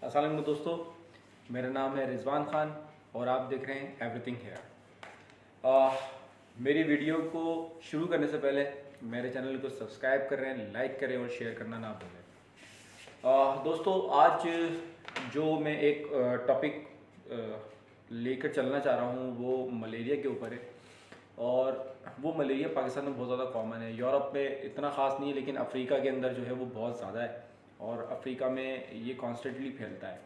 अस्सलाम वालेकुम दोस्तों, मेरा नाम है रिजवान ख़ान और आप देख रहे हैं एवरीथिंग हेयर। मेरी वीडियो को शुरू करने से पहले मेरे चैनल को सब्सक्राइब करें, लाइक करें और शेयर करना ना भूलें। दोस्तों, आज जो मैं एक टॉपिक लेकर चलना चाह रहा हूँ वो मलेरिया के ऊपर है। और वो मलेरिया पाकिस्तान में बहुत ज़्यादा कॉमन है। यूरोप में इतना ख़ास नहीं है, लेकिन अफ्रीका के अंदर जो है वो बहुत ज़्यादा है और अफ्रीका में ये कॉन्स्टेंटली फैलता है।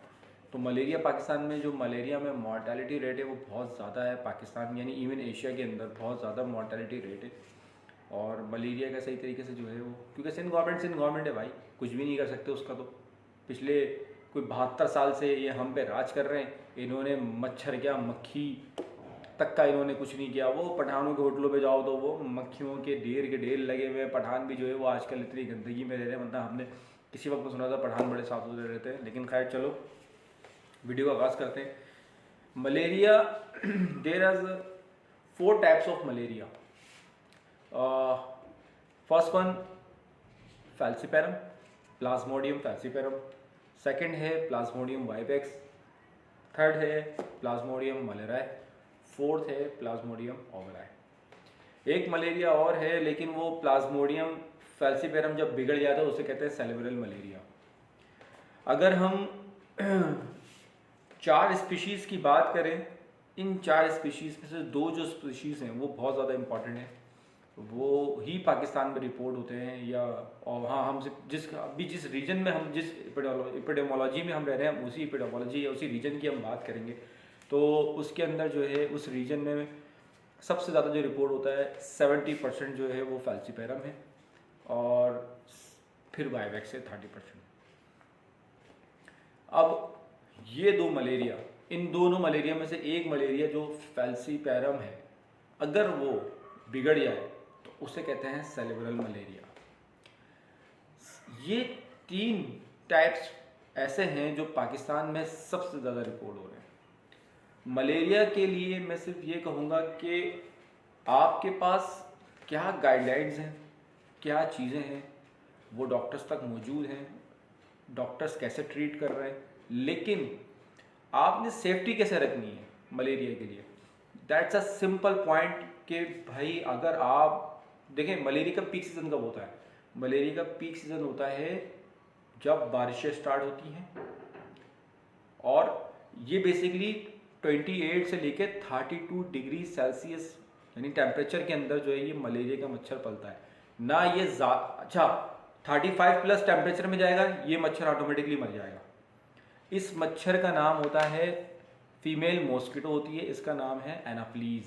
तो मलेरिया पाकिस्तान में जो मलेरिया में मॉर्टेलिटी रेट है वो बहुत ज़्यादा है। पाकिस्तान यानी इवन एशिया के अंदर बहुत ज़्यादा मॉर्टेलिटी रेट है। और मलेरिया का सही तरीके से जो है वो, क्योंकि सिंध गवर्नमेंट है भाई, कुछ भी नहीं कर सकते उसका। तो पिछले कोई 72 साल से ये हम पे राज कर रहे हैं। इन्होंने मच्छर क्या मक्खी तक का इन्होंने कुछ नहीं किया। वो पठानों के होटलों पे जाओ तो वो मक्खियों के ढेर लगे हुए हैं। पठान भी जो है वो आजकल इतनी गंदगी में रह रहे हैं, मतलब हमने किसी वक्त सुना था पठान बड़े साफ सुथरे रहते हैं। लेकिन खैर चलो, वीडियो का आगाज़ करते हैं। Malaria, there are 4 types of malaria. First one falciparum, plasmodium falciparum. Second है प्लाज्मोडियम वाइवेक्स। थर्ड है प्लाज्मोडियम मलेराय। फोर्थ है प्लाज्मोडियम ओवराय। एक मलेरिया और है, लेकिन वो प्लाज्मोडियम फैल्सीपेरम जब बिगड़ जाता है उसे कहते हैं सेरेब्रल मलेरिया। अगर हम 4 स्पीशीज़ की बात करें, इन 4 स्पीशीज़ में से 2 जो स्पीशीज़ हैं वो बहुत ज़्यादा इंपॉर्टेंट हैं। वो ही पाकिस्तान में रिपोर्ट होते हैं, या और हाँ, हम जिस रीजन में हम जिस एपिडेमोलॉजी में हम रह रहे हैं उसी एपिडेमोलॉजी या उसी रीजन की हम बात करेंगे। तो उसके अंदर जो है उस रीजन में सबसे ज़्यादा जो रिपोर्ट होता है 70% जो है वो फैल्सीपेरम है, और फिर वाइवेक्स है 30%। अब ये 2 मलेरिया, इन दोनों मलेरिया में से एक मलेरिया जो फैल्सीपेरम है, अगर वो बिगड़ जाए तो उसे कहते हैं सेरेब्रल मलेरिया। ये 3 टाइप्स ऐसे हैं जो पाकिस्तान में सबसे ज़्यादा रिपोर्ट हो रहे हैं। मलेरिया के लिए मैं सिर्फ ये कहूँगा कि आपके पास क्या गाइडलाइंस हैं, क्या चीज़ें हैं, वो डॉक्टर्स तक मौजूद हैं, डॉक्टर्स कैसे ट्रीट कर रहे हैं, लेकिन आपने सेफ्टी कैसे रखनी है मलेरिया के लिए। दैट्स अ सिंपल पॉइंट कि भाई अगर आप देखें, मलेरिया का पीक सीज़न कब होता है? मलेरिया का पीक सीज़न होता है जब बारिशें स्टार्ट होती हैं, और ये बेसिकली 28 से लेकर 32 डिग्री सेल्सियस यानी टेम्परेचर के अंदर जो है ये मलेरिया का मच्छर पलता है ना। ये अच्छा 35 प्लस टेम्परेचर में जाएगा, ये मच्छर ऑटोमेटिकली मर जाएगा। इस मच्छर का नाम होता है, फीमेल मॉस्किटो होती है, इसका नाम है एनाफ्लीज।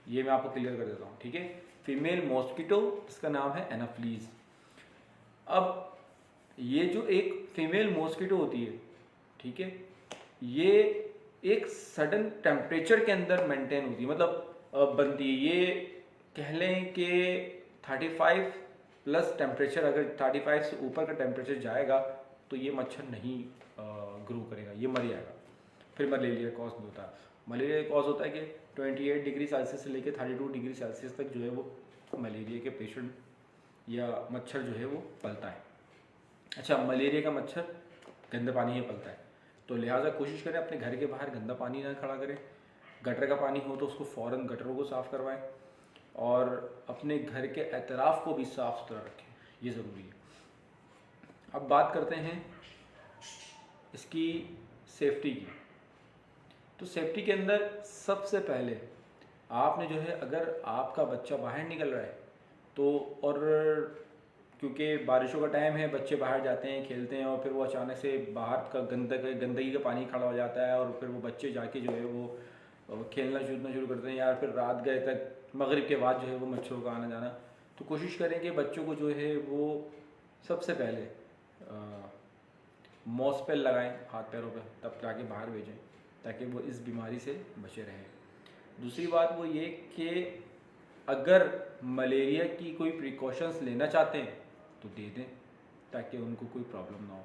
ये मैं आपको क्लियर कर देता हूँ, ठीक है। फीमेल मॉस्किटो, इसका नाम है एनाफ्लीज। अब ये जो एक फीमेल मॉस्किटो होती है, ठीक है, ये एक सडन टेम्परेचर के अंदर मेंटेन होती है, मतलब बनती है। ये कह लें कि 35 प्लस टेम्परेचर, अगर 35 से ऊपर का टेम्परेचर जाएगा तो ये मच्छर नहीं ग्रो करेगा, ये मर जाएगा। फिर मलेरिया कॉज नहीं होता। मलेरिया कॉज होता है कि 28 डिग्री सेल्सियस से लेकर 32 डिग्री सेल्सियस तक जो है वो मलेरिया के पेशेंट या मच्छर जो है वो पलता है। अच्छा, मलेरिया का मच्छर गंदे पानी में पलता है, तो लिहाजा कोशिश करें अपने घर के बाहर गंदा पानी ना खड़ा करें। गटर का पानी हो तो उसको फ़ौरन गटरों को साफ़ करवाएं, और अपने घर के एतराफ़ को भी साफ़ सुथरा रखें, ये ज़रूरी है। अब बात करते हैं इसकी सेफ्टी की। तो सेफ्टी के अंदर सबसे पहले आपने जो है, अगर आपका बच्चा बाहर निकल रहा है तो, और क्योंकि बारिशों का टाइम है, बच्चे बाहर जाते हैं, खेलते हैं, और फिर वो अचानक से बाहर का गंदगी का पानी खड़ा हो जाता है, और फिर वो बच्चे जाके जो है वो खेलना शुरू करते हैं, या फिर रात गए तक मगरिब के बाद जो है वो मच्छरों का आना जाना। तो कोशिश करें कि बच्चों को जो है वो सबसे पहले मॉस्पेल लगाएं हाथ पैरों पे, तब जाके बाहर भेजें, ताकि वो इस बीमारी से बचे रहें। दूसरी बात वो ये कि अगर मलेरिया की कोई प्रिकॉशंस लेना चाहते हैं तो दे दें, ताकि उनको कोई प्रॉब्लम ना हो।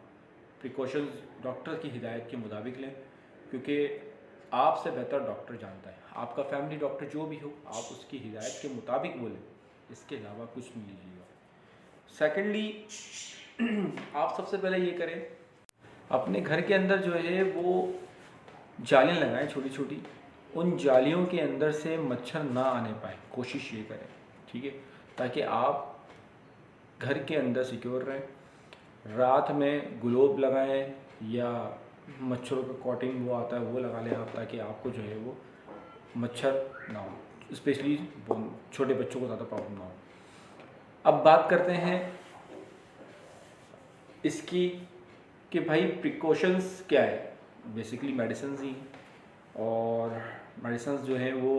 प्रिकॉशंस डॉक्टर की हिदायत के मुताबिक लें, क्योंकि आपसे बेहतर डॉक्टर जानता है। आपका फैमिली डॉक्टर जो भी हो, आप उसकी हिदायत के मुताबिक बोलें, इसके अलावा कुछ नहीं लीजिएगा। सेकेंडली, आप सबसे पहले ये करें अपने घर के अंदर जो है वो जालियाँ लगाएं छोटी छोटी, उन जालियों के अंदर से मच्छर ना आने पाए, कोशिश ये करें, ठीक है, ताकि आप घर के अंदर सिक्योर रहें। रात में ग्लोब लगाएं या मच्छरों का कॉटिंग वो आता है वो लगा लें आप, ताकि आपको जो है वो मच्छर ना हो, स्पेशली छोटे बच्चों को ज़्यादा प्रॉब्लम ना हो। अब बात करते हैं इसकी कि भाई प्रिकॉशंस क्या है। बेसिकली मेडिसिन ही, और मेडिसिन जो है वो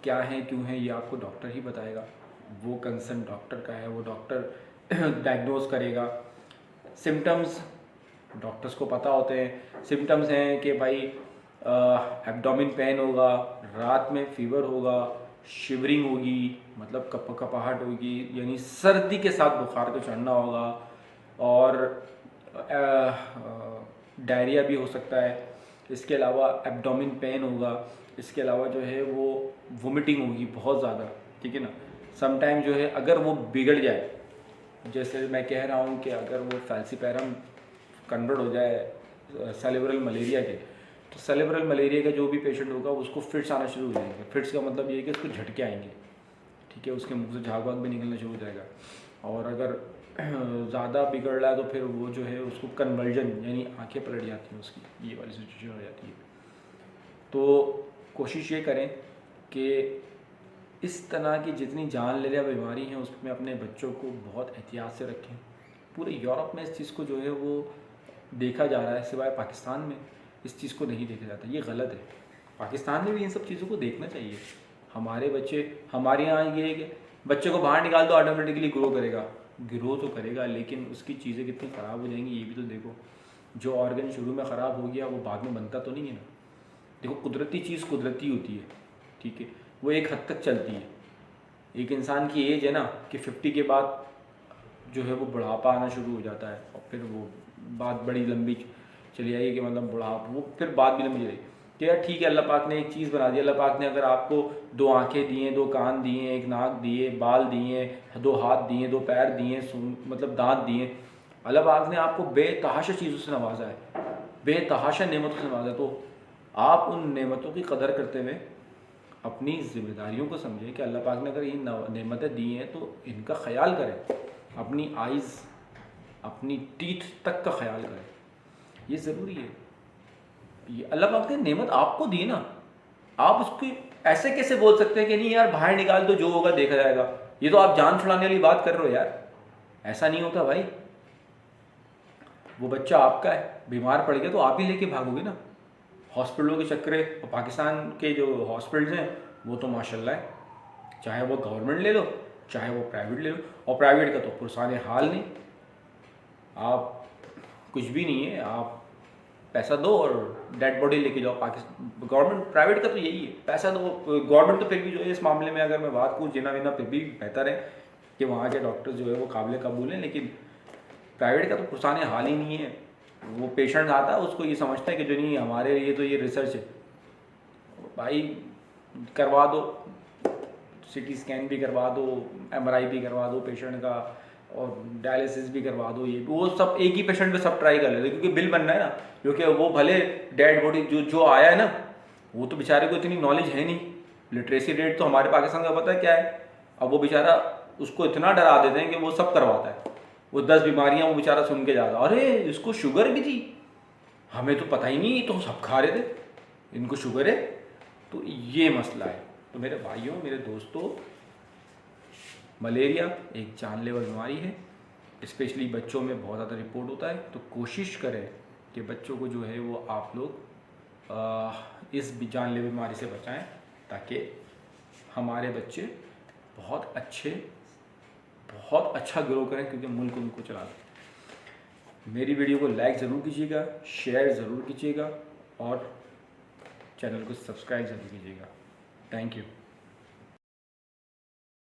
क्या है क्यों है ये आपको डॉक्टर ही बताएगा, वो कंसर्न डॉक्टर का है, वो डॉक्टर डायग्नोज करेगा। सिम्टम्स डॉक्टर्स को पता होते हैं। सिम्टम्स हैं कि भाई एब्डोमिन पेन होगा, रात में फीवर होगा, शिवरिंग होगी मतलब कपाहट होगी, यानी सर्दी के साथ बुखार को चढ़ना होगा, और डायरिया भी हो सकता है। इसके अलावा एब्डोमिन पेन होगा, इसके अलावा जो है वो वोमिटिंग होगी बहुत ज़्यादा, ठीक है ना। समटाइम जो है अगर वो बिगड़ जाए, जैसे मैं कह रहा हूँ कि अगर वो फैल्सीपैरम कन्वर्ट हो जाए सेरेब्रल मलेरिया के, तो सेरेब्रल मलेरिया का जो भी पेशेंट होगा उसको फिट्स आना शुरू हो जाएंगे। फिट्स का मतलब ये है कि उसको झटके आएंगे, ठीक है, उसके मुंह से झाग वाग भी निकलना शुरू हो जाएगा। और अगर ज़्यादा बिगड़ रहा है तो फिर वो जो है उसको कन्वर्जन यानी आंखें पलट जाती हैं उसकी, ये वाली सिचुएशन हो जाती है। तो कोशिश ये करें कि इस तरह की जितनी जानलेवा बीमारी हैं उसमें अपने बच्चों को बहुत एहतियात से रखें। पूरे यूरोप में इस चीज़ को जो है वो देखा जा रहा है, सिवाय पाकिस्तान में इस चीज़ को नहीं देखा जाता। ये गलत है, पाकिस्तान में भी इन सब चीज़ों को देखना चाहिए। हमारे बच्चे, हमारे यहाँ ये है कि बच्चे को बाहर निकाल दो ऑटोमेटिकली ग्रो करेगा, ग्रो तो करेगा लेकिन उसकी चीज़ें कितनी ख़राब हो जाएंगी ये भी तो देखो। जो ऑर्गन शुरू में ख़राब हो गया वो बाद में बनता तो नहीं है ना। देखो कुदरती चीज़ कुदरती होती है, ठीक है, वो एक हद तक चलती है। एक इंसान की एज है ना कि 50 के बाद जो है वो बुढ़ापा आना शुरू हो जाता है, और फिर वो बात बड़ी लंबी चली आएगी कि मतलब बुढ़ापा, वो फिर बात भी लंबी चलेगी कि यार ठीक है, अल्लाह पाक ने एक चीज़ बना दी। अल्लाह पाक ने अगर आपको 2 आंखें दी हैं, 2 कान दिए हैं, 1 नाक दिए, बाल दिए, 2 हाथ दिए, 2 पैर दिए, मतलब दांत दिए, अल्लाह पाक ने आपको बेतहाशा चीज़ों से नवाजा है, बेतहाशा नेमतों से नवाजा। तो आप उन नेमतों की कदर करते हुए अपनी जिम्मेदारियों को समझें कि अल्लाह पाक ने अगर ये नेमतें दी हैं तो इनका ख्याल करें। अपनी आइज़, अपनी टीथ तक का ख्याल करें, ये ज़रूरी है। ये अल्लाह पाक ने नेमत आपको दी ना, आप उसकी ऐसे कैसे बोल सकते हैं कि नहीं यार बाहर निकाल दो, जो होगा देखा जाएगा। ये तो आप जान छुड़ाने वाली बात कर रहे हो यार, ऐसा नहीं होता भाई। वो बच्चा आपका है, बीमार पड़ गया तो आप ही लेके भागोगे ना। हॉस्पिटलों के चक्कर, और पाकिस्तान के जो हॉस्पिटल्स हैं वो तो माशाल्लाह है, चाहे वो गवर्नमेंट ले लो चाहे वो प्राइवेट ले लो, और प्राइवेट का तो पुरसाने हाल नहीं। आप कुछ भी नहीं है, आप पैसा दो और डेड बॉडी लेके जाओ। पाकिस्तान गवर्नमेंट, प्राइवेट का तो यही है, पैसा दो। गवर्नमेंट तो फिर भी जो है इस मामले में अगर मैं बात करूँ जिना विना फिर भी बेहतर है कि वहाँ के डॉक्टर जो है वो काबिल कबूल हैं, लेकिन प्राइवेट का तो पुरसाने हाल ही नहीं है। वो पेशेंट आता है उसको ये समझता है कि जो नहीं हमारे लिए तो ये रिसर्च है। भाई करवा दो, सिटी स्कैन भी करवा दो, MRI भी करवा दो पेशेंट का, और डायलिसिस भी करवा दो। ये वो सब एक ही पेशेंट पे सब ट्राई कर लेते क्योंकि बिल बनना है ना। क्योंकि वो भले डेड बॉडी जो आया है ना, वो तो बेचारे को इतनी नॉलेज है नहीं, लिटरेसी रेट तो हमारे पाकिस्तान का पता है क्या है। अब वो बेचारा उसको इतना डरा देते हैं कि वो सब करवाता है। वो 10 बीमारियां वो बेचारा सुन के जाता, अरे इसको शुगर भी थी, हमें तो पता ही नहीं, तो सब खा रहे थे, इनको शुगर है। तो ये मसला है। तो मेरे भाइयों, मेरे दोस्तों, मलेरिया एक जानलेवा बीमारी है, स्पेशली बच्चों में बहुत ज़्यादा रिपोर्ट होता है। तो कोशिश करें कि बच्चों को जो है वो आप लोग इस जानलेवा बीमारी से बचाएं, ताकि हमारे बच्चे बहुत अच्छा ग्रो करें, क्योंकि मुल्क उनको चला दें। मेरी वीडियो को लाइक ज़रूर कीजिएगा, शेयर ज़रूर कीजिएगा, और चैनल को सब्सक्राइब ज़रूर कीजिएगा। Thank you.